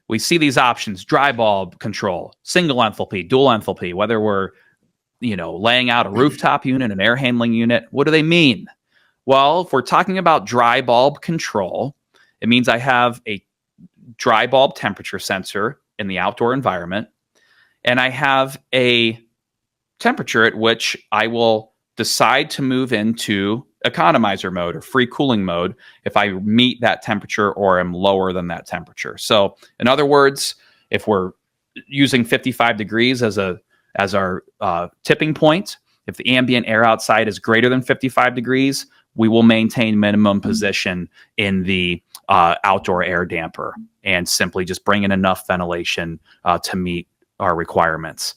we see these options: dry bulb control, single enthalpy, dual enthalpy, whether we're, laying out a rooftop unit, an air handling unit. What do they mean? Well, if we're talking about dry bulb control, it means I have a dry bulb temperature sensor in the outdoor environment, and I have a temperature at which I will decide to move into economizer mode or free cooling mode if I meet that temperature or am lower than that temperature. So in other words, if we're using 55 degrees as our tipping point, if the ambient air outside is greater than 55 degrees, we will maintain minimum position in the outdoor air damper and simply just bring in enough ventilation to meet our requirements.